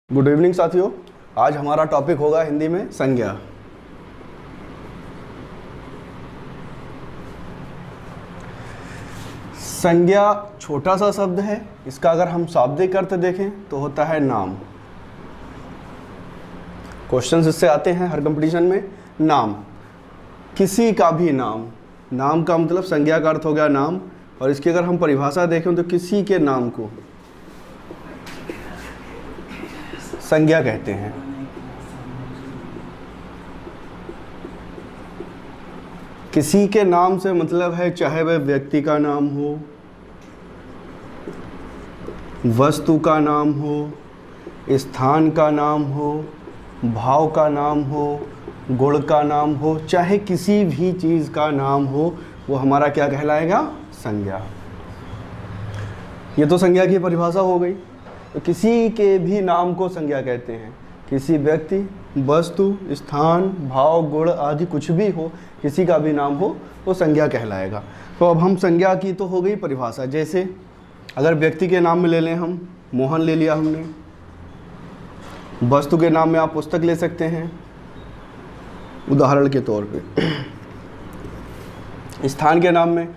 Good evening साथियों। आज हमारा टॉपिक होगा हिंदी में संज्ञा। संज्ञा छोटा सा शब्द है। इसका अगर हम शाब्दिक अर्थ देखें तो होता है नाम। क्वेश्चंस इससे आते हैं हर कंपटीशन में। नाम, किसी का भी नाम। नाम का मतलब संज्ञा का अर्थ हो गया नाम, और इसकी अगर हम परिभाषा देखें तो किसी के नाम को संज्ञा कहते हैं। किसी के नाम से मतलब है चाहे वह व्यक्ति का नाम हो, वस्तु का नाम हो, स्थान का नाम हो, भाव का नाम हो, गुण का नाम हो, चाहे किसी भी चीज़ का नाम हो, वो हमारा क्या कहलाएगा? संज्ञा। ये तो संज्ञा की परिभाषा हो गई। तो किसी के भी नाम को संज्ञा कहते हैं। किसी व्यक्ति, वस्तु, स्थान, भाव, गुण आदि कुछ भी हो, किसी का भी नाम हो वो संज्ञा कहलाएगा। तो अब हम संज्ञा की तो हो गई परिभाषा। जैसे अगर व्यक्ति के नाम में ले लें, हम मोहन ले लिया हमने। वस्तु के नाम में आप पुस्तक ले सकते हैं उदाहरण के तौर पे। स्थान के नाम में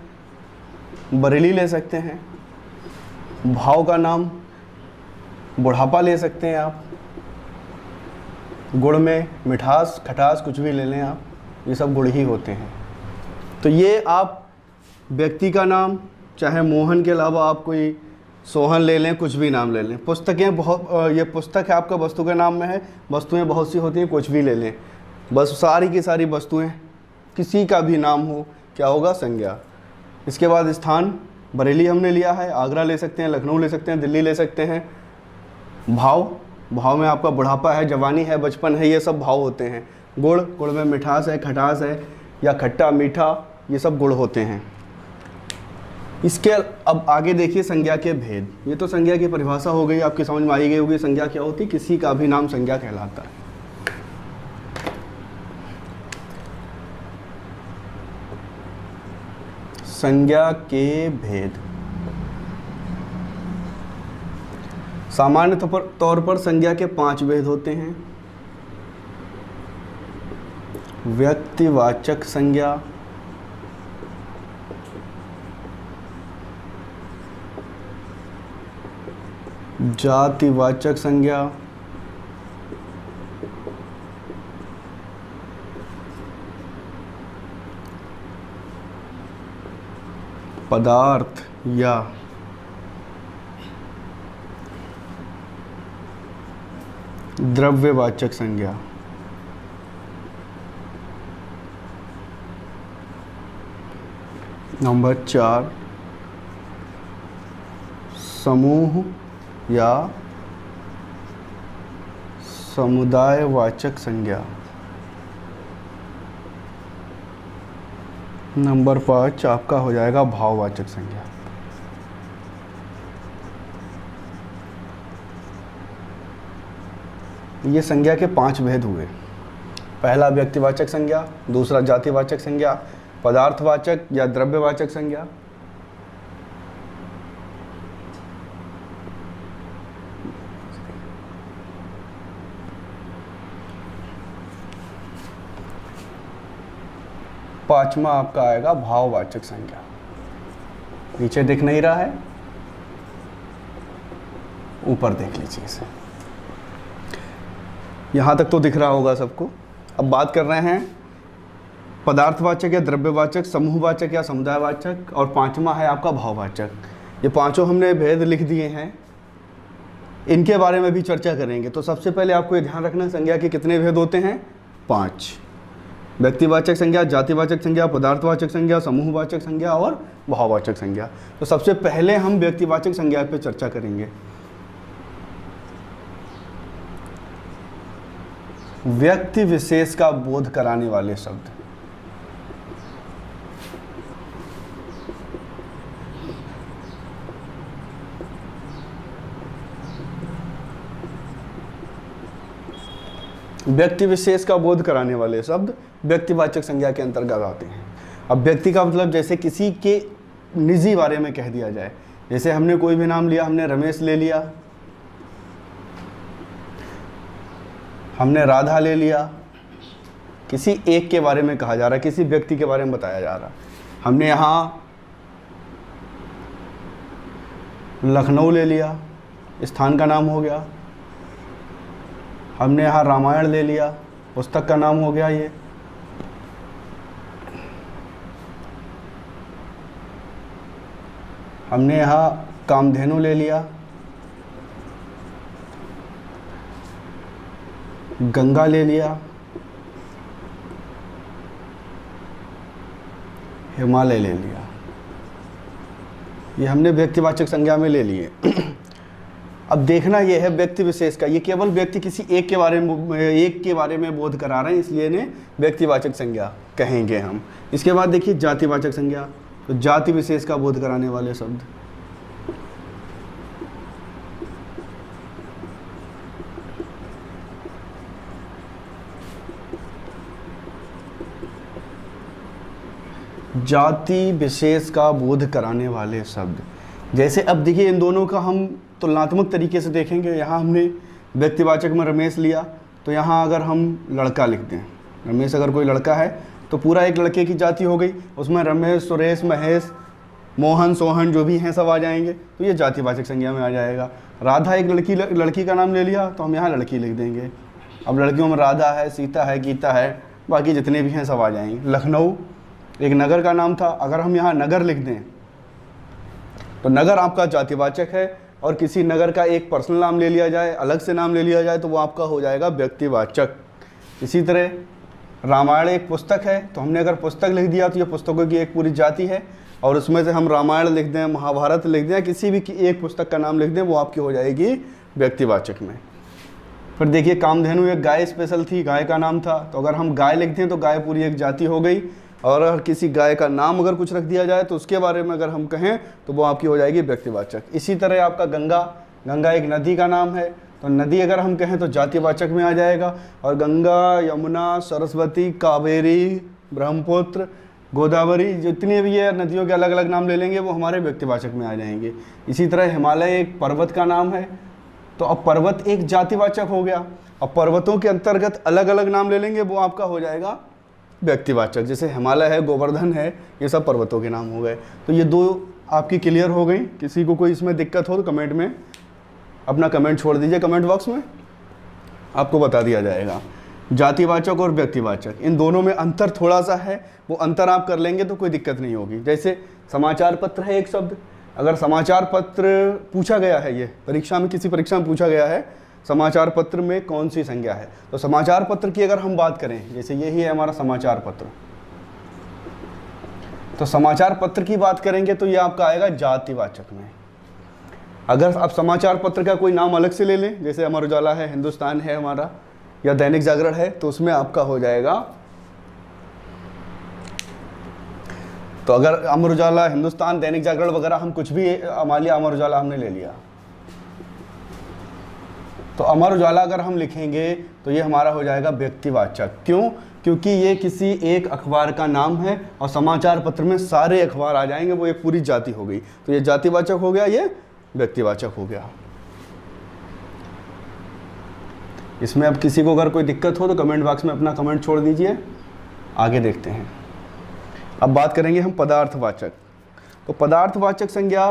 बरेली ले सकते हैं। भाव का नाम बुढ़ापा ले सकते हैं आप। गुण में मिठास, खटास कुछ भी ले लें आप, ये सब गुण ही होते हैं। तो ये आप व्यक्ति का नाम, चाहे मोहन के अलावा आप कोई सोहन ले लें, कुछ भी नाम ले लें। पुस्तकें बहुत, ये पुस्तक है आपका वस्तु के नाम में है। वस्तुएं बहुत सी होती हैं, कुछ भी ले लें, बस सारी की सारी वस्तुएं, किसी का भी नाम हो, क्या होगा? संज्ञा। इसके बाद स्थान, बरेली हमने लिया है, आगरा ले सकते हैं, लखनऊ ले सकते हैं, दिल्ली ले सकते हैं। भाव, भाव में आपका बुढ़ापा है, जवानी है, बचपन है, ये सब भाव होते हैं। गुण, गुण में मिठास है, खटास है, या खट्टा मीठा, ये सब गुण होते हैं। इसके अब आगे देखिए संज्ञा के भेद। ये तो संज्ञा की परिभाषा हो गई, आपकी समझ में आई गई होगी संज्ञा क्या होती है। किसी का भी नाम संज्ञा कहलाता है। संज्ञा के भेद। सामान्य तौर पर संज्ञा के 5 भेद होते हैं। व्यक्तिवाचक संज्ञा, जातिवाचक संज्ञा, पदार्थ या द्रव्यवाचक संज्ञा। नंबर 4 समूह या समुदायवाचक संज्ञा। नंबर 5 आपका हो जाएगा भाववाचक संज्ञा। ये संज्ञा के 5 भेद हुए। पहला व्यक्तिवाचक संज्ञा, दूसरा जातिवाचक संज्ञा, पदार्थवाचक या द्रव्यवाचक संज्ञा, पांचवा आपका आएगा भाववाचक संज्ञा। नीचे दिख नहीं रहा है, ऊपर देख लीजिए इसे। यहाँ तक तो दिख रहा होगा सबको। अब बात कर रहे हैं पदार्थवाचक या द्रव्यवाचक, समूहवाचक या समुदायवाचक, और पांचवा है आपका भाववाचक। ये पांचों हमने भेद लिख दिए हैं, इनके बारे में भी चर्चा करेंगे। तो सबसे पहले आपको ये ध्यान रखना, संज्ञा के कितने भेद होते हैं? 5। व्यक्तिवाचक संज्ञा, जातिवाचक संज्ञा, पदार्थवाचक संज्ञा, समूहवाचक संज्ञा और भाववाचक संज्ञा। तो सबसे पहले हम व्यक्तिवाचक संज्ञा पर चर्चा करेंगे। व्यक्ति विशेष का बोध कराने वाले शब्द। व्यक्ति विशेष का बोध कराने वाले शब्द व्यक्तिवाचक संज्ञा के अंतर्गत आते हैं। अब व्यक्ति का मतलब जैसे किसी के निजी बारे में कह दिया जाए। जैसे हमने कोई भी नाम लिया, हमने रमेश ले लिया, हमने राधा ले लिया, किसी एक के बारे में कहा जा रहा है, किसी व्यक्ति के बारे में बताया जा रहा है। हमने यहाँ लखनऊ ले लिया, स्थान का नाम हो गया। हमने यहाँ रामायण ले लिया, पुस्तक का नाम हो गया ये। हमने यहाँ कामधेनु ले लिया, गंगा ले लिया, हिमालय ले लिया। ये हमने व्यक्तिवाचक संज्ञा में ले लिए। अब देखना ये है व्यक्ति विशेष का, ये केवल व्यक्ति किसी एक के बारे में बोध करा रहे हैं, इसलिए इन्हें व्यक्तिवाचक संज्ञा कहेंगे हम। इसके बाद देखिए जातिवाचक संज्ञा, तो जाति विशेष का बोध कराने वाले शब्द। जाति विशेष का बोध कराने वाले शब्द, जैसे अब देखिए इन दोनों का हम तुलनात्मक तरीके से देखेंगे। यहाँ हमने व्यक्तिवाचक में रमेश लिया, तो यहाँ अगर हम लड़का लिख दें, रमेश अगर कोई लड़का है तो पूरा एक लड़के की जाति हो गई, उसमें रमेश, सुरेश, महेश, मोहन, सोहन जो भी हैं सब आ जाएंगे, तो ये जातिवाचक संज्ञा में आ जाएगा। राधा एक लड़की का नाम ले लिया, तो हम यहाँ लड़की लिख देंगे। अब लड़कियों में राधा है, सीता है, गीता है, बाकी जितने भी हैं सब आ जाएंगे। लखनऊ एक नगर का नाम था, अगर हम यहाँ नगर लिख दें तो नगर आपका जातिवाचक है, और किसी नगर का एक पर्सनल नाम ले लिया जाए, अलग से नाम ले लिया जाए, तो वो आपका हो जाएगा व्यक्तिवाचक। इसी तरह रामायण एक पुस्तक है, तो हमने अगर पुस्तक लिख दिया तो ये पुस्तकों की एक पूरी जाति है, और उसमें से हम रामायण लिख दें, महाभारत लिख दें, किसी भी एक पुस्तक का नाम लिख दें, वो आपकी हो जाएगी व्यक्तिवाचक में। फिर देखिए कामधेनु एक गाय स्पेशल थी, गाय का नाम था, तो अगर हम गाय लिख दें तो गाय पूरी एक जाति हो गई, और अगर किसी गाय का नाम अगर कुछ रख दिया जाए तो उसके बारे में अगर हम कहें तो वो आपकी हो जाएगी व्यक्तिवाचक। इसी तरह आपका गंगा एक नदी का नाम है, तो नदी अगर हम कहें तो जातिवाचक में आ जाएगा, और गंगा, यमुना, सरस्वती, कावेरी, ब्रह्मपुत्र, गोदावरी, जितनी भी ये नदियों के अलग अलग नाम ले लेंगे वो हमारे व्यक्तिवाचक में आ जाएंगे। इसी तरह हिमालय एक पर्वत का नाम है, तो अब पर्वत एक जातिवाचक हो गया। अब पर्वतों के अंतर्गत अलग अलग नाम ले लेंगे, वो आपका हो जाएगा व्यक्तिवाचक। जैसे हिमालय है, गोवर्धन है, ये सब पर्वतों के नाम हो गए। तो ये दो आपकी क्लियर हो गई। किसी को कोई इसमें दिक्कत हो तो कमेंट में अपना कमेंट छोड़ दीजिए, कमेंट बॉक्स में आपको बता दिया जाएगा। जातिवाचक और व्यक्तिवाचक, इन दोनों में अंतर थोड़ा सा है, वो अंतर आप कर लेंगे तो कोई दिक्कत नहीं होगी। जैसे समाचार पत्र है एक शब्द, अगर समाचार पत्र पूछा गया है, ये परीक्षा में किसी परीक्षा में पूछा गया है समाचार पत्र में कौन सी संज्ञा है, तो समाचार पत्र की अगर हम बात करें, जैसे यही है हमारा समाचार पत्र, तो समाचार पत्र की बात करेंगे तो ये आपका आएगा जातिवाचक में। अगर आप समाचार पत्र का कोई नाम अलग से ले लें, जैसे अमर उजाला है, हिंदुस्तान है हमारा, या दैनिक जागरण है, तो उसमें आपका हो जाएगा, तो अगर अमर उजाला, हिंदुस्तान, दैनिक जागरण वगैरह हम कुछ भी, मान लिया अमर उजाला हमने ले लिया, तो अमर उजाला अगर हम लिखेंगे तो ये हमारा हो जाएगा व्यक्तिवाचक। क्यों? क्योंकि ये किसी एक अखबार का नाम है, और समाचार पत्र में सारे अखबार आ जाएंगे, वो एक पूरी जाति हो गई, तो ये जातिवाचक हो गया, ये व्यक्तिवाचक हो गया। इसमें अब किसी को अगर कोई दिक्कत हो तो कमेंट बॉक्स में अपना कमेंट छोड़ दीजिए, आगे देखते हैं। अब बात करेंगे हम पदार्थवाचक। तो पदार्थवाचक संज्ञा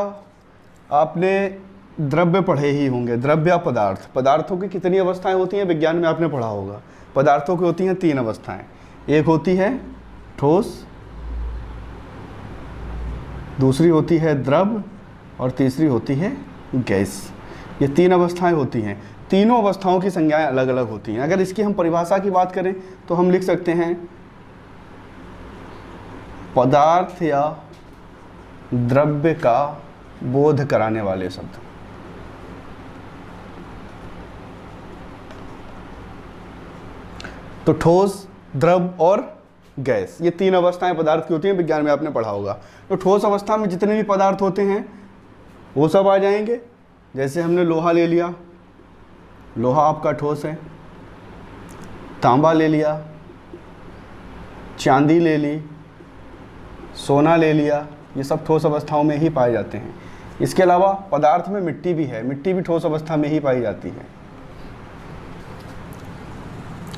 आपने द्रव्य पढ़े ही होंगे, द्रव्य या पदार्थ। पदार्थों की कितनी अवस्थाएं होती हैं विज्ञान में आपने पढ़ा होगा। पदार्थों की होती हैं 3 अवस्थाएं, एक होती है ठोस, दूसरी होती है द्रव, और तीसरी होती है गैस। ये 3 अवस्थाएं होती हैं। तीनों अवस्थाओं की संज्ञाएं अलग अलग होती हैं। अगर इसकी हम परिभाषा की बात करें तो हम लिख सकते हैं पदार्थ या द्रव्य का बोध कराने वाले शब्द। तो ठोस, द्रव और गैस, ये 3 अवस्थाएं पदार्थ की होती हैं, विज्ञान में आपने पढ़ा होगा। तो ठोस अवस्था में जितने भी पदार्थ होते हैं वो सब आ जाएंगे। जैसे हमने लोहा ले लिया, लोहा आपका ठोस है, तांबा ले लिया, चांदी ले ली, सोना ले लिया, ये सब ठोस अवस्थाओं में ही पाए जाते हैं। इसके अलावा पदार्थ में मिट्टी भी है, मिट्टी भी ठोस अवस्था में ही पाई जाती है।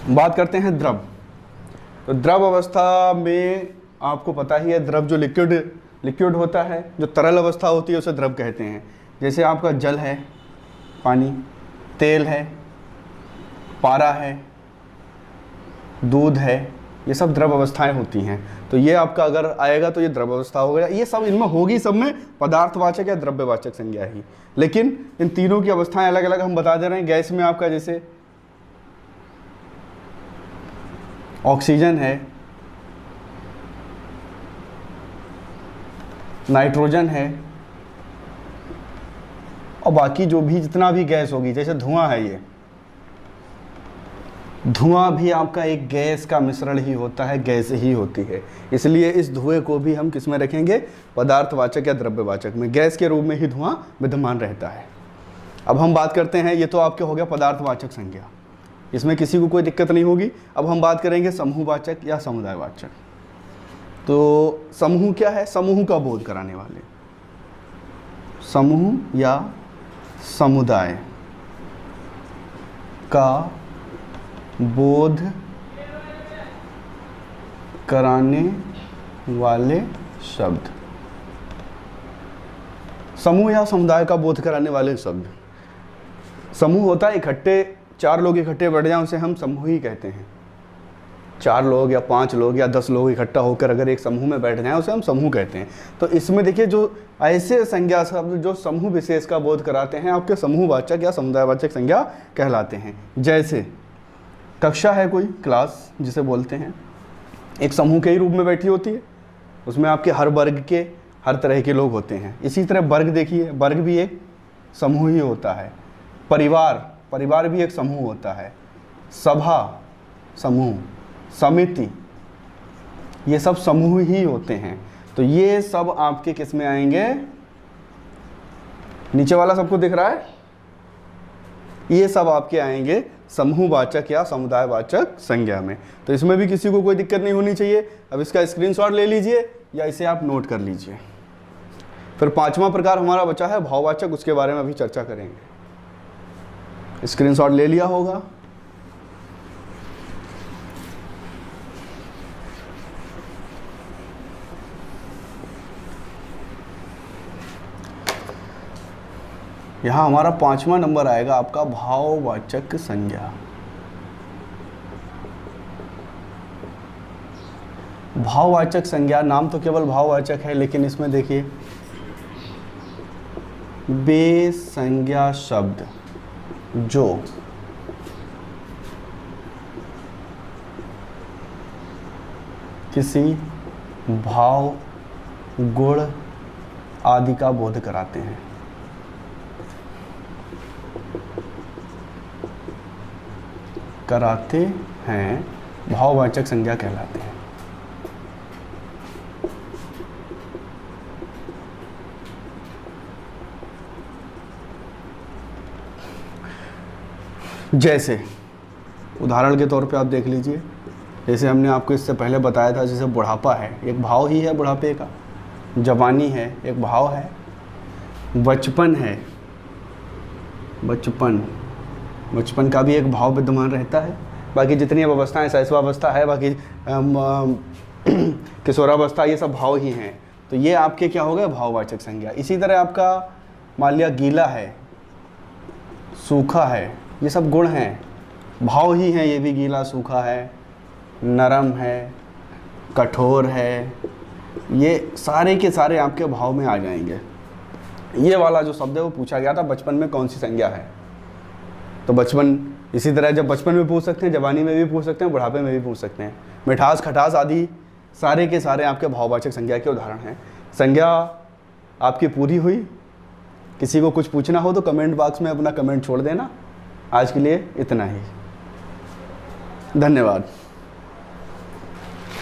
बात करते हैं द्रव। तो द्रव अवस्था में आपको पता ही है, द्रव जो लिक्विड होता है, जो तरल अवस्था होती है उसे द्रव कहते हैं। जैसे आपका जल है, पानी, तेल है, पारा है, दूध है, ये सब द्रव अवस्थाएं होती हैं। तो ये आपका अगर आएगा तो ये द्रव अवस्था हो गया। ये सब इनमें होगी, सब में पदार्थवाचक या द्रव्यवाचक संज्ञा ही, लेकिन इन तीनों की अवस्थाएं अलग अलग हम बता दे रहे हैं। गैस में आपका जैसे ऑक्सीजन है, नाइट्रोजन है, और बाकी जो भी जितना भी गैस होगी, जैसे धुआं है, ये धुआं भी आपका एक गैस का मिश्रण ही होता है, गैस ही होती है। इसलिए इस धुएं को भी हम किस में रखेंगे? पदार्थवाचक या द्रव्यवाचक में। गैस के रूप में ही धुआं विद्यमान रहता है। अब हम बात करते हैं, ये तो आपके हो गया पदार्थवाचक संज्ञा, इसमें किसी को कोई दिक्कत नहीं होगी। अब हम बात करेंगे समूहवाचक या समुदायवाचक। तो समूह क्या है? समूह का बोध कराने वाले, समूह या समुदाय का बोध कराने वाले शब्द, समूह या समुदाय का बोध कराने वाले शब्द। समूह होता है इकट्ठे, 4 लोग इकट्ठे बैठ जाएं उसे हम समूह ही कहते हैं। 4 लोग या 5 लोग या 10 लोग इकट्ठा होकर अगर एक समूह में बैठ जाएं उसे हम समूह कहते हैं। तो इसमें देखिए, जो ऐसे संज्ञा शब्द जो समूह विशेष का बोध कराते हैं, आपके समूहवाचक या समुदायवाचक संज्ञा कहलाते हैं। जैसे कक्षा है, कोई क्लास जिसे बोलते हैं, एक समूह के ही रूप में बैठी होती है, उसमें आपके हर वर्ग के हर तरह के लोग होते हैं। इसी तरह वर्ग देखिए, वर्ग भी एक समूह ही होता है। परिवार भी एक समूह होता है। सभा समूह, समिति, ये सब समूह ही होते हैं। तो ये सब आपके किस में आएंगे? नीचे वाला सबको दिख रहा है, ये सब आपके आएंगे समूहवाचक या समुदायवाचक संज्ञा में। तो इसमें भी किसी को कोई दिक्कत नहीं होनी चाहिए। अब इसका स्क्रीनशॉट ले लीजिए या इसे आप नोट कर लीजिए। फिर 5वां प्रकार हमारा बचा है भाववाचक, उसके बारे में अभी चर्चा करेंगे। स्क्रीनशॉट ले लिया होगा। यहाँ हमारा 5वां नंबर आएगा आपका भाववाचक संज्ञा। भाववाचक संज्ञा, नाम तो केवल भाववाचक है, लेकिन इसमें देखिए वे संज्ञा शब्द जो किसी भाव, गुण आदि का बोध कराते हैं। भाववाचक संज्ञा कहलाते हैं। जैसे उदाहरण के तौर पे आप देख लीजिए, जैसे हमने आपको इससे पहले बताया था, जैसे बुढ़ापा है, एक भाव ही है बुढ़ापे का। जवानी है, एक भाव है। बचपन है, बचपन का भी एक भाव विद्यमान रहता है। बाकी जितनी अब अवस्थाएँ, शैशवावस्था है, बाकी किशोरावस्था, ये सब भाव ही हैं। तो ये आपके क्या हो गए? भाववाचक संज्ञा। इसी तरह आपका मान लिया गीला है, सूखा है, ये सब गुण हैं, भाव ही हैं। ये भी गीला, सूखा है, नरम है, कठोर है, ये सारे के सारे आपके भाव में आ जाएंगे। ये वाला जो शब्द है वो पूछा गया था बचपन में कौन सी संज्ञा है। तो बचपन, इसी तरह जब बचपन में पूछ सकते हैं, जवानी में भी पूछ सकते हैं, बुढ़ापे में भी पूछ सकते हैं। मिठास, खटास आदि सारे के सारे आपके भाववाचक संज्ञा के उदाहरण हैं। संज्ञा आपकी पूरी हुई। किसी को कुछ पूछना हो तो कमेंट बॉक्स में अपना कमेंट छोड़ देना। आज के लिए इतना ही, धन्यवाद।